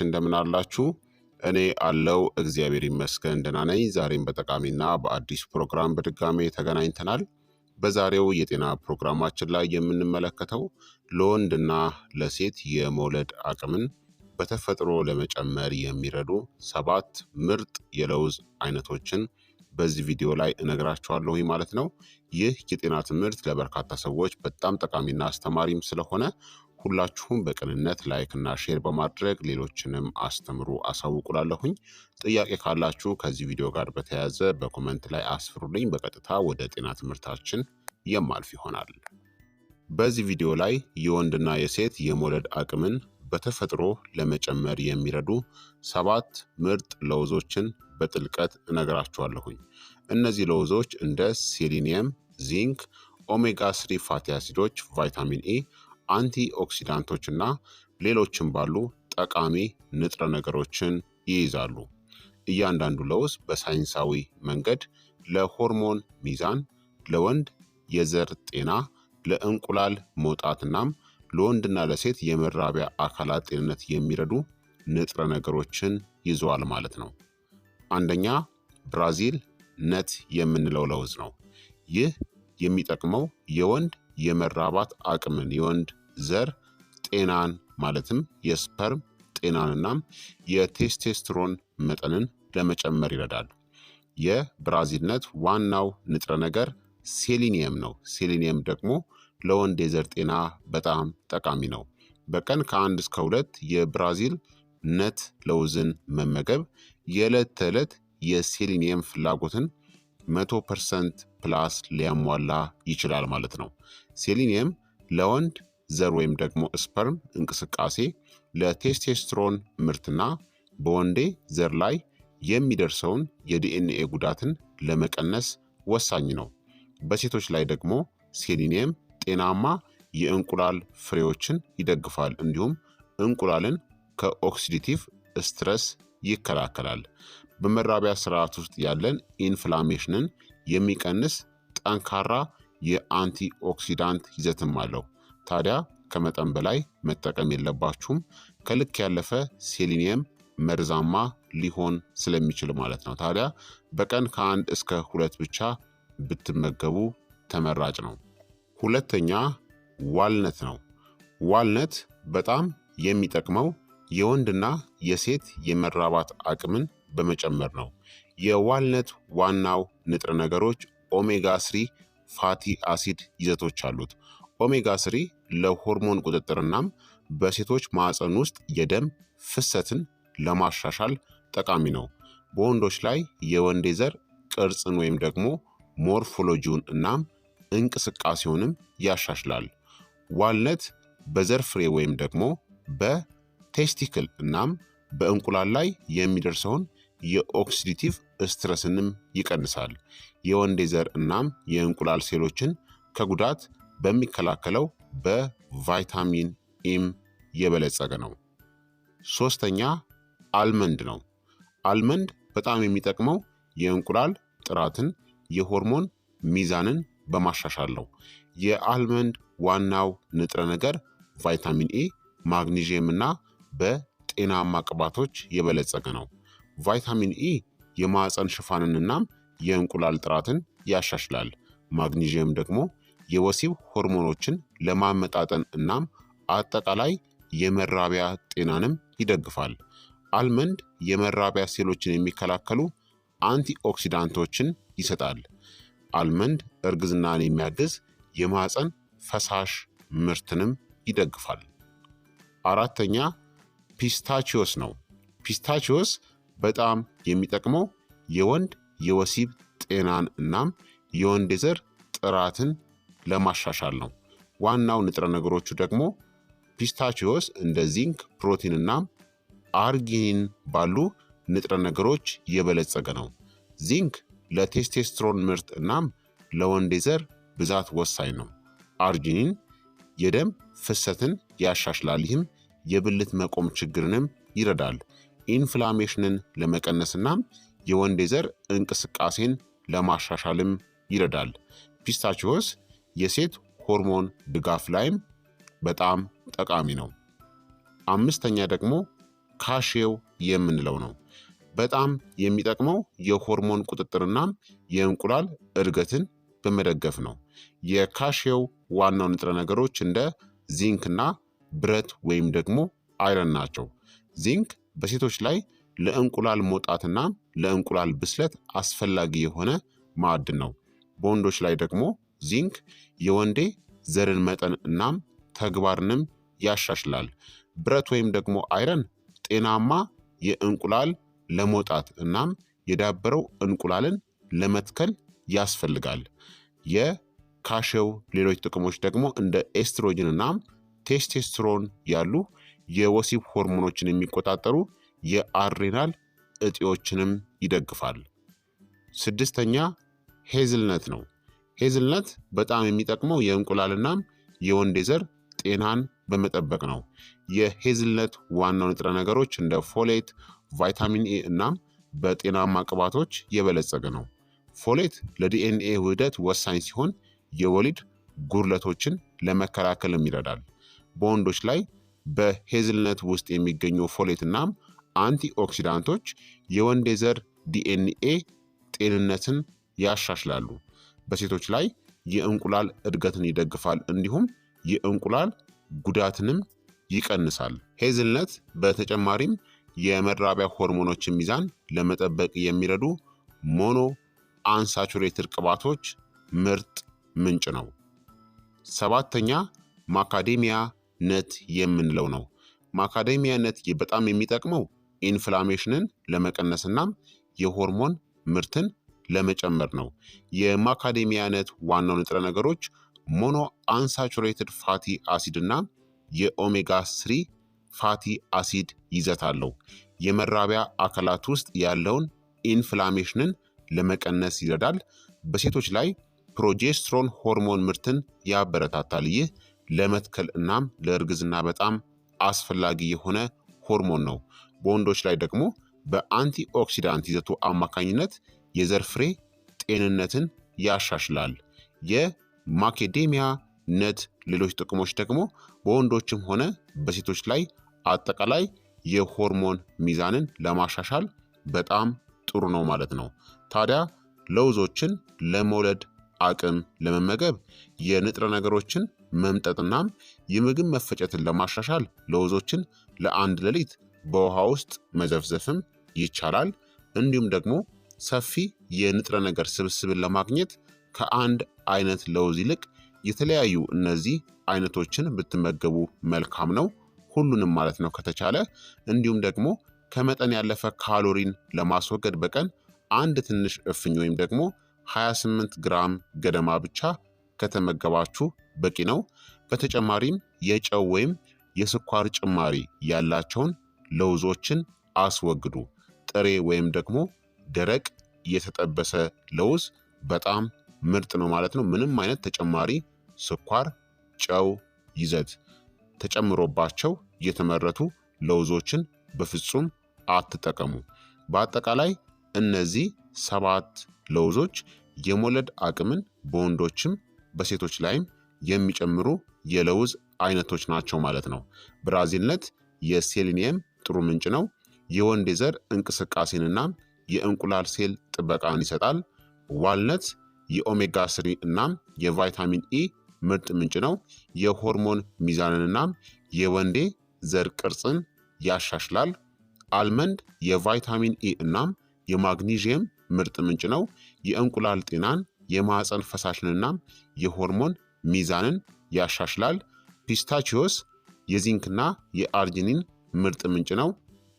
እንደምን አላችሁ? እኔ አለው እግዚአብሔር ይመስገን ደህና ነኝ። ዛሬም በጠቃሚና በአዲስ ፕሮግራም በድጋሜ ተገናኝተናል። በዛሬው የጤና ፕሮግራማችን ላይ የምንመለከተው ለወንድና ለሴት የመውለድ አቅምን በተፈጥሮ ለመጨመር የሚረዱ 7 ምርጥ የለውዝ አይነቶችን በዚህ ቪዲዮ ላይ እነግራችኋለሁ ማለት ነው። ይህ የጤና ትምህርት ለበርካታ ሰዎች በጣም ጠቃሚና አስተማሪም ስለሆነ ሁላችሁም በቅንነት ላይክ እና ሼር በማድረግ ሌሎችንም አስተምሩ አሳውቁላለሁኝ። ጥያቄ ካላችሁ ከዚህ ቪዲዮ ጋር በተያያዘ በኮመንት ላይ አስፍሩልኝ። በቀጥታ ወደ ጤና ትምህርታችን የማልፍ ይሆናል። በዚህ ቪዲዮ ላይ የወንድና የሴት የመውለድ አቅምን በተፈጥሮ ለመጨመር የሚረዱ 7 ምርጥ ለውዞችን በጥልቀት እነግራችኋለሁኝ። እነዚህ ለውዞች እንደ ሴሊኒየም፣ ዚንክ፣ ኦሜጋ 3 ፋቲ አሲዶች፣ ቫይታሚን ኤ፣ አንቲ ኦክሲዳንቶች እና ሌሎችም ባሉ ጠቃሚ ንጥረ ነገሮችን ይይዛሉ። እያንዳንዱ ለውዝ በሳይንሳዊ መንገድ ለሆርሞን ሚዛን፣ ለወንድ የዘር ጤና፣ ለእንቁላል መውጣትናም ለወንድና ለሴት የመራቢያ አካላት ጤንነት የሚረዱ ንጥረ ነገሮችን ይዘዋል ማለት ነው። አንደኛ ብራዚል ነት የምንለው ለውዝ ነው። ይህ የሚጠቅመው የወንድ የመራባት አቅምን፣ የወንድ ዘር ጤናን ማለትም የስፐርም ጤናንናም የቴስቴስትሮን መጠንን ለመጨመር ይረዳል። የብራዚል ነት ዋናው ንጥረ ነገር ሴሊኒየም ነው። ሴሊኒየም ደግሞ ለወንድ የዘር ጤና በጣም ጠቃሚ ነው። በቀን ከ1 እስከ 2 የብራዚል ነት ለውዝን መመገብ የዕለት ተዕለት የሴሊኒየም ፍላጎትን 100% ፕላስ ሊያሟላ ይችላል ማለት ነው። ሴሊኒየም ለወንድ ዘር ወይም ደግሞ ስፐርም እንቅስቃሴ፣ ለቴስቴስትሮን ምርትና በወንዴ ዘር ላይ የሚደርሰውን የዲኤንኤ ጉዳትን ለመቀነስ ወሳኝ ነው። በሴቶች ላይ ደግሞ ሴሊኒየም ጤናማ የእንቁላል ፍሬዎችን ይደግፋል፣ እንዲሁም እንቁላልን ከኦክሲዲቲቭ ስትረስ ይከላከላል። በመራቢያ ስርዓት ውስጥ ያለን ኢንፍላሜሽንን የሚቀንስ ጠንካራ የአንቲ ኦክሲዳንት ይዘትም አለው። ታዲያ ከመጠን በላይ መጠቀም የለባችሁም። ከልክ ያለፈ ሴሊኒየም መርዛማ ሊሆን ስለሚችል ማለት ነው። ታዲያ በቀን ከ1 እስከ 2 ብቻ ብትመገቡ ተመራጭ ነው። ሁለተኛ ዋልነት ነው። ዋልነት በጣም የሚጠቅመው የወንድና የሴት የመራባት አቅምን በመጨመር ነው። የዋልነት ዋናው ንጥረ ነገሮች ኦሜጋ 3 ፋቲ አሲድ ይዘቶች አሉት። ኦሜጋ 3 ለሆርሞን ቁጥጥርናም በሴቶች ማዕፀን ውስጥ የደም ፍሰትን ለማሻሻል ጠቃሚ ነው። በወንዶች ላይ የወንዴ ዘር ቅርጽን ወይም ደግሞ ሞርፎሎጂውን እናም እንቅስቃሴውንም ያሻሽላል። ዋልነት በዘር ፍሬ ወይም ደግሞ በቴስቲክል እናም በእንቁላል ላይ የሚደርሰውን የኦክሲዲቲቭ ስትረስንም ይቀንሳል። የወንዴ ዘር እናም የእንቁላል ሴሎችን ከጉዳት በሚከላከለው በቫይታሚን ኤም የበለጸገ ነው። ሶስተኛ አልመንድ ነው። አልመንድ በጣም የሚጠቅመው የእንቁላል ጥራትን፣ የሆርሞን ሚዛንን በማሻሻል ነው። የአልመንድ ዋናው ንጥረ ነገር ቫይታሚን ኤ፣ ማግኒዥየም እና በጤናማ ቅባቶች የበለጸገ ነው። ቫይታሚን ኤ የማዕፀን ሽፋንንናም የእንቁላል ጥራትን ያሻሽላል። ማግኒዥየም ደግሞ የወሲብ ሆርሞኖችን ለማመጣጠን እናም አጠቃላይ የመራቢያ ጤናንም ይደግፋል። አልመንድ የመራቢያ ሴሎችን የሚከላከሉ አንቲኦክሲዳንቶችን ይሰጣል። አልመንድ እርግዝናን የሚያግዝ የማህፀን ፈሳሽ ምርትንም ይደግፋል። አራተኛ ፒስታቺዮስ ነው። ፒስታቺዮስ በጣም የሚጠቅመው የወንድ የወሲብ ጤናን እናም የወንድ የዘር ጥራትን ለማሻሻል ነው። ዋናው ንጥረ ነገሮቹ ደግሞ ፒስታቺዮስ እንደ ዚንክ፣ ፕሮቲን እናም አርጊኒን ባሉ ንጥረ ነገሮች የበለጸገ ነው። ዚንክ ለቴስቴስትሮን ምርት እናም ለወንድ የዘር ብዛት ወሳኝ ነው። አርጊኒን የደም ፍሰትን ያሻሽላል። ይህም የብልት መቆም ችግርንም ይረዳል። ኢንፍላሜሽንን ለመቀነስ እናም የወንድ የዘር እንቅስቃሴን ለማሻሻልም ይረዳል። ፒስታቺዮስ የሴት ሆርሞን ድጋፍ ላይም በጣም ጠቃሚ ነው። አምስተኛ ደግሞ ካሼው የምንለው ነው። በጣም የሚጠቅመው የሆርሞን ቁጥጥርና የእንቁላል እድገትን በመደገፍ ነው። የካሼው ዋናው ንጥረ ነገሮች እንደ ዚንክና ብረት ወይም ደግሞ አይረን ናቸው። ዚንክ በሴቶች ላይ ለእንቁላል መውጣትና ለእንቁላል ብስለት አስፈላጊ የሆነ ማዕድን ነው። በወንዶች ላይ ደግሞ ዚንክ የወንዴ ዘርን መጠን እናም ተግባርንም ያሻሽላል። ብረት ወይም ደግሞ አይረን ጤናማ የእንቁላል ለመውጣት እናም የዳበረው እንቁላልን ለመትከል ያስፈልጋል። የካሼው ሌሎች ጥቅሞች ደግሞ እንደ ኤስትሮጅን እናም ቴስቴስትሮን ያሉ የወሲብ ሆርሞኖችን የሚቆጣጠሩ የአድሬናል እጢዎችንም ይደግፋል። ስድስተኛ ሄዝልነት ነው። ሄዝልነት በጣም የሚጠቅመው የእንቁላልናም የወንዴ ዘር ጤናን በመጠበቅ ነው። የሄዝልነት ዋናው ንጥረ ነገሮች እንደ ፎሌት፣ ቫይታሚን ኤ እናም በጤናማ ቅባቶች የበለጸገ ነው። ፎሌት ለዲኤንኤ ውህደት ወሳኝ ሲሆን የወሊድ ጉድለቶችን ለመከላከልም ይረዳል። በወንዶች ላይ በሄዝልነት ውስጥ የሚገኙ ፎሌት እናም አንቲ ኦክሲዳንቶች የወንዴ ዘር ዲኤንኤ ጤንነትን ያሻሽላሉ። በሴቶች ላይ የእንቁላል እድገትን ይደግፋል፣ እንዲሁም የእንቁላል ጉዳትንም ይቀንሳል። ሄዝልነት በተጨማሪም የመራቢያ ሆርሞኖችን ሚዛን ለመጠበቅ የሚረዱ ሞኖ አንሳቹሬትድ ቅባቶች ምርጥ ምንጭ ነው። ሰባተኛ ማካዴሚያ ነት የምንለው ነው። ማካዴሚያ ነት በጣም የሚጠቅመው ኢንፍላሜሽንን ለመቀነስናም የሆርሞን ምርትን ለመጨመር ነው። የማካዴሚያ ነት ዋናው ንጥረ ነገሮች ሞኖ አንሳቹሬትድ ፋቲ አሲድ እና የኦሜጋ 3 ፋቲ አሲድ ይዘት አለው። የመራቢያ አካላት ውስጥ ያለውን ኢንፍላሜሽንን ለመቀነስ ይረዳል። በሴቶች ላይ ፕሮጀስትሮን ሆርሞን ምርትን ያበረታታል። ይህ ለመትከል እናም ለእርግዝና በጣም አስፈላጊ የሆነ ሆርሞን ነው። በወንዶች ላይ ደግሞ በአንቲ ኦክሲዳንት ይዘቱ አማካኝነት የዘር ፍሬ ጤንነትን ያሻሽላል። የማካዴሚያ ነት ሌሎች ጥቅሞች ደግሞ በወንዶችም ሆነ በሴቶች ላይ አጠቃላይ የሆርሞን ሚዛንን ለማሻሻል በጣም ጥሩ ነው ማለት ነው። ታዲያ ለውዞችን ለመውለድ አቅም ለመመገብ የንጥረ ነገሮችን መምጠጥናም የምግብ መፈጨትን ለማሻሻል ለውዞችን ለአንድ ሌሊት በውሃ ውስጥ መዘፍዘፍም ይቻላል። እንዲሁም ደግሞ ሰፊ የንጥረ ነገር ስብስብን ለማግኘት ከአንድ አይነት ለውዝ ይልቅ የተለያዩ እነዚህ አይነቶችን ብትመገቡ መልካም ነው። ሁሉንም ማለት ነው ከተቻለ። እንዲሁም ደግሞ ከመጠን ያለፈ ካሎሪን ለማስወገድ በቀን አንድ ትንሽ እፍኝ ወይም ደግሞ 28 ግራም ገደማ ብቻ ከተመገባችሁ በቂ ነው። በተጨማሪም የጨው ወይም የስኳር ጭማሪ ያላቸውን ለውዞችን አስወግዱ። ጥሬ ወይም ደግሞ ደረቅ የተጠበሰ ለውዝ በጣም ምርጥ ነው ማለት ነው። ምንም አይነት ተጨማሪ ስኳር፣ ጨው ይዘት ተጨምሮባቸው የተመረቱ ለውዞችን በፍጹም አትጠቀሙ። በአጠቃላይ እነዚህ 7 ለውዞች የመውለድ አቅምን በወንዶችም በሴቶች ላይም የሚጨምሩ የለውዝ አይነቶች ናቸው ማለት ነው። ብራዚልነት የሴሊኒየም ጥሩ ምንጭ ነው። የወንድ የዘር እንቅስቃሴንና የእንቁላል ሴል ጥበቃን ይሰጣል። ዋልነት የኦሜጋ 3 እናም የቫይታሚን ኢ ምርጥ ምንጭ ነው። የሆርሞን ሚዛንንና የወንዴ ዘር ቅርጽን ያሻሽላል። አልመንድ የቫይታሚን ኢ እናም የማግኒዥየም ምርጥ ምንጭ ነው። የእንቁላል ጤናን፣ የማህፀን ፈሳሽንና የሆርሞን ሚዛንን ያሻሽላል። ፒስታቺዮስ የዚንክና የአርጂኒን ምርጥ ምንጭ ነው።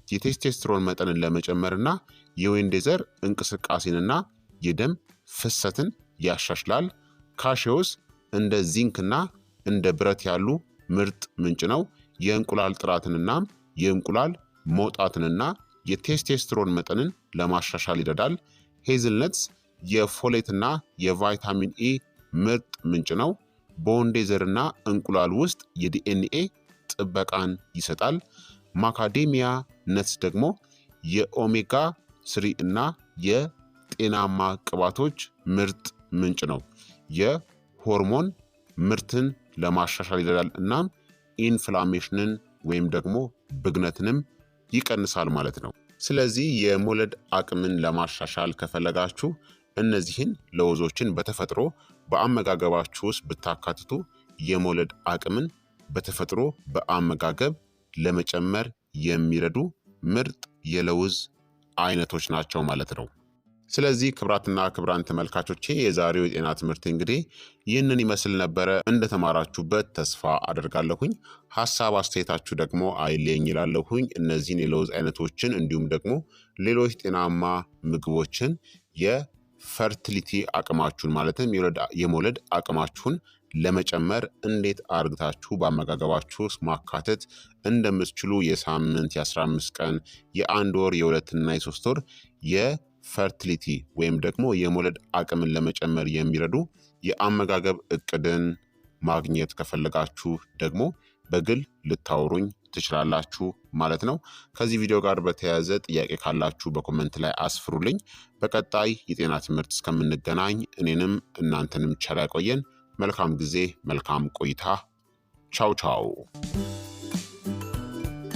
የቴስቴስትሮን መጠንን ለመጨመርና የወንድ ዘር እንቅስቃሴንና የደም ፍሰትን ያሻሽላል። ካሼዎስ እንደ ዚንክና እንደ ብረት ያሉ ምርጥ ምንጭ ነው። የእንቁላል ጥራትንና የእንቁላል መውጣትንና የቴስቴስትሮን መጠንን ለማሻሻል ይረዳል። ሄዝልነትስ የፎሌትና የቫይታሚን ኢ ምርጥ ምንጭ ነው። በወንዴ ዘርና እንቁላል ውስጥ የዲኤንኤ ጥበቃን ይሰጣል። ማካዴሚያ ነትስ ደግሞ የኦሜጋ 3 እና የጤናማ ቅባቶች ምርጥ ምንጭ ነው። የሆርሞን ምርትን ለማሻሻል ይረዳል። እናም ኢንፍላሜሽንን ወይም ደግሞ ብግነትንም ይቀንሳል ማለት ነው። ስለዚህ የመውለድ አቅምን ለማሻሻል ከፈለጋችሁ እነዚህን ለውዞችን በተፈጥሮ በአመጋገባችሁ ውስጥ ብታካትቱ የመውለድ አቅምን በተፈጥሮ በአመጋገብ ለመጨመር የሚረዱ ምርጥ የለውዝ አይነቶች ናቸው ማለት ነው። ስለዚህ ክብራትና ክብራን ተመልካቾቼ የዛሬው የጤና ትምህርት እንግዲህ ይህንን ይመስል ነበረ። እንደተማራችሁበት ተስፋ አደርጋለሁኝ። ሀሳብ አስተያየታችሁ ደግሞ አይለየኝ ይላለሁኝ። እነዚህን የለውዝ አይነቶችን እንዲሁም ደግሞ ሌሎች ጤናማ ምግቦችን የፈርቲሊቲ አቅማችሁን ማለትም የመውለድ አቅማችሁን ለመጨመር እንዴት አርግታችሁ በአመጋገባችሁ ውስጥ ማካተት እንደምትችሉ የሳምንት የ15 ቀን የ1 ወር የ2 እና የ3 ወር የፈርቲሊቲ ወይም ደግሞ የመውለድ አቅምን ለመጨመር የሚረዱ የአመጋገብ እቅድን ማግኘት ከፈለጋችሁ ደግሞ በግል ልታወሩኝ ትችላላችሁ ማለት ነው። ከዚህ ቪዲዮ ጋር በተያያዘ ጥያቄ ካላችሁ በኮመንት ላይ አስፍሩልኝ። በቀጣይ የጤና ትምህርት እስከምንገናኝ እኔንም እናንተንም ቸር ያቆየን። መልካም ጊዜ፣ መልካም ቆይታ። ቻው ቻው።